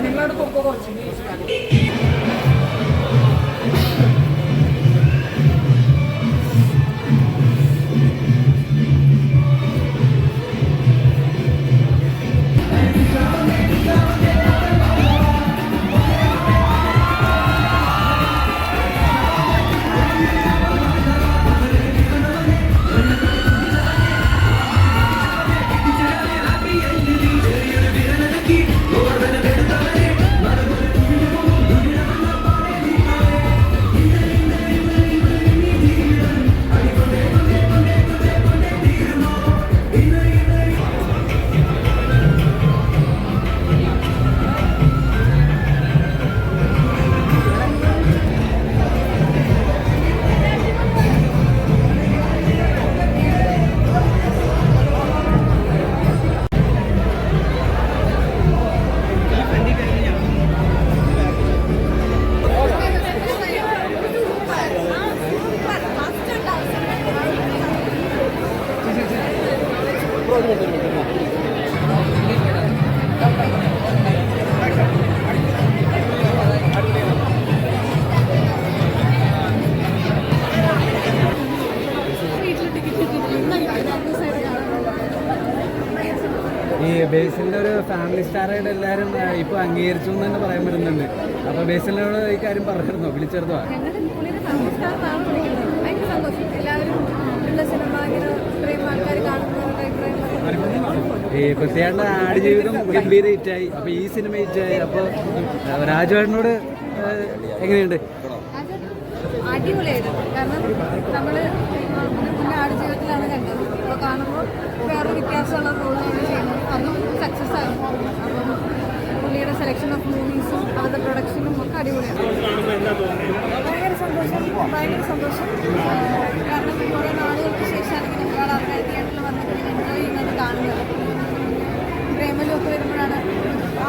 നിങ്ങളോട് കൊക്കോ കുറച്ച് ഈ ബേസിലിൻ്റെ ഒരു ഫാമിലി സ്റ്റാറായിട്ട് എല്ലാവരും ഇപ്പോൾ അംഗീകരിച്ചു എന്ന് തന്നെ പറയാൻ പറ്റുന്നുണ്ട്. അപ്പോൾ ബേസിലിനോട് ഈ കാര്യം പറഞ്ഞിരുന്നോ, വിളിച്ചിരുന്നോ? ഈ പ്രത്യേക ആടുജീവിതം ഗംഭീര ഹിറ്റായി, അപ്പോൾ ഈ സിനിമ ഹിറ്റായി. അപ്പോൾ രാജുവേട്ടനോട് എങ്ങനെയുണ്ട്? അടിപൊളിയായിരുന്നു. കാരണം നമ്മൾ മുന്നേ ആടുജീവിതത്തിലാണ് കണ്ടത്. അപ്പോൾ കാണുമ്പോൾ വേറെ വ്യത്യാസമുള്ള റോളാണ് ചെയ്യുന്നത്. അതും സക്സസ് ആയിരുന്നു. അപ്പം പുള്ളിയുടെ സെലക്ഷൻ ഓഫ് മൂവീസും അവരുടെ പ്രൊഡക്ഷനും ഒക്കെ അടിപൊളിയാണ്. ഭയങ്കര സന്തോഷം. കാരണം കുറേ നാളുകൾക്ക് ശേഷമാണ് ഇങ്ങനെ ഒരുപാട് ആൾക്കാർ തിയേറ്ററിൽ വന്നിട്ട് എൻജോയ് ചെയ്യുന്നത് കാണുന്നത്. പ്രേമലും ഒക്കെ വരുമ്പോഴാണ്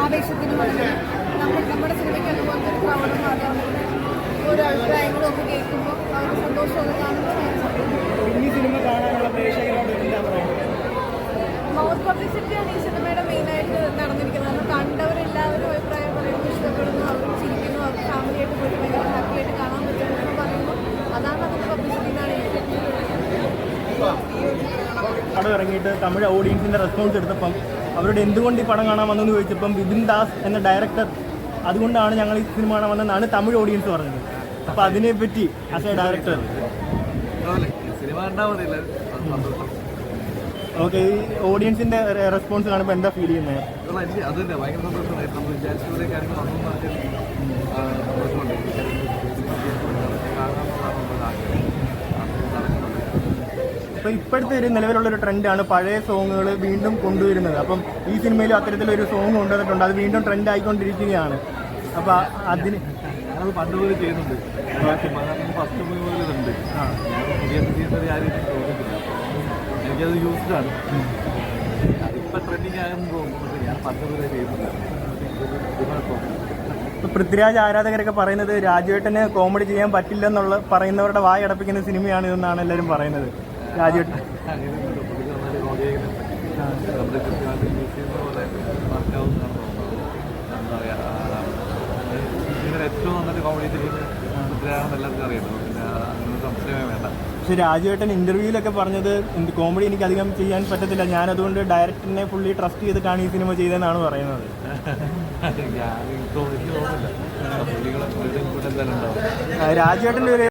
ആവേശത്തിന് വളരെ നമ്മുടെ സിനിമയ്ക്ക് അതുപോലത്തെ ഒരു ക്രൗഡും അതുപോലെ ഓരോ അഭിപ്രായങ്ങളും ഒക്കെ കേൾക്കുമ്പോൾ അവരുടെ സന്തോഷമൊക്കെ കാണുമ്പോൾ മൗത്ത് പബ്ലിസിറ്റിയാണ് ഈ സിനിമയുടെ മെയിനായിട്ട് നടന്നിരിക്കുന്നത്. കാരണം കണ്ടവരെല്ലാവരും അഭിപ്രായം പറയുന്നു, ഇഷ്ടപ്പെടുന്നു, അവർ ചിരിക്കുന്നു, അവർ ഫാമിലിയായിട്ട് പോയിട്ട് ഭയങ്കര ഹാപ്പിയായിട്ട് കാണാൻ പറ്റുന്നു എന്ന് പറയുമ്പോൾ അതാണ് അതിൻ്റെ പബ്ലിസിറ്റി എന്നാണ് പടം ഇറങ്ങിയിട്ട് തമിഴ് ഓഡിയൻസിൻ്റെ റെസ്പോൺസ് എടുത്തപ്പം അവരോട് എന്തുകൊണ്ട് ഈ പടം കാണാൻ വന്നെന്ന് ചോദിച്ചപ്പം വിപിൻ ദാസ് എന്ന ഡയറക്ടർ അതുകൊണ്ടാണ് ഞങ്ങൾ ഈ സിനിമ കാണാൻ വന്നതെന്നാണ് തമിഴ് ഓഡിയൻസ് പറഞ്ഞത്. അപ്പോൾ അതിനെപ്പറ്റി ആസ് എ ഡയറക്ടർ ഓക്കെ, ഈ ഓഡിയൻസിൻ്റെ റെസ്പോൺസ് കാണുമ്പോൾ എന്താ ഫീൽ ചെയ്യുന്നത്? അതന്നെ ഭയങ്കര സന്തോഷമായിട്ട് നമ്മൾ വിചാരിച്ചതിലെ കാര്യങ്ങൾ അപ്പോൾ ഇപ്പോഴത്തെ ഒരു നിലവിലുള്ളൊരു ട്രെൻഡാണ് പഴയ സോങ്ങുകൾ വീണ്ടും കൊണ്ടുവരുന്നത്. അപ്പം ഈ സിനിമയിലും അത്തരത്തിലൊരു സോങ് കൊണ്ടുവന്നിട്ടുണ്ട്, അത് വീണ്ടും ട്രെൻഡ് ആയിക്കൊണ്ടിരിക്കുകയാണ്. അപ്പോൾ അതിന് ഞാനത് പണ്ട് പോലെ ചെയ്യുന്നുണ്ട്. ഫസ്റ്റ് മൂവി പോലെ ഇതുണ്ട്. പുതിയ ചെയ്യുന്നൊരു കാര്യം തോന്നുന്നില്ല. എനിക്കത് യൂസ്ഡാണ്. അതിപ്പോൾ ട്രെൻഡിങ് ആയെന്ന് തോന്നുന്നു. ഞാൻ പണ്ട് പോലെ ചെയ്യുന്നില്ല. പൃഥ്വിരാജ് ആരാധകരൊക്കെ പറയുന്നത് രാജുവേട്ടന് കോമഡി ചെയ്യാൻ പറ്റില്ലെന്നുള്ള പറയുന്നവരുടെ വായ അടപ്പിക്കുന്ന സിനിമയാണ് ഇതെന്നാണ് എല്ലാവരും പറയുന്നത്. രാജുവേട്ടൻ ഏറ്റവും നന്നായിട്ട് കോമഡി ചെയ്യുന്നത് പൃഥ്വിരാജാണെന്ന് എല്ലാവർക്കും അറിയുന്നു. പിന്നെ അങ്ങനെ സംശയമേ വേണ്ട. പക്ഷേ രാജുവേട്ടൻ ഇൻ്റർവ്യൂവിലൊക്കെ പറഞ്ഞത് കോമഡി എനിക്ക് അധികം ചെയ്യാൻ പറ്റത്തില്ല, ഞാനതുകൊണ്ട് ഡയറക്ടറിനെ ഫുള്ളി ട്രസ്റ്റ് ചെയ്തിട്ടാണ് ഈ സിനിമ ചെയ്തതെന്നാണ് പറയുന്നത്. രാജുവേട്ടൻ്റെ ഒരു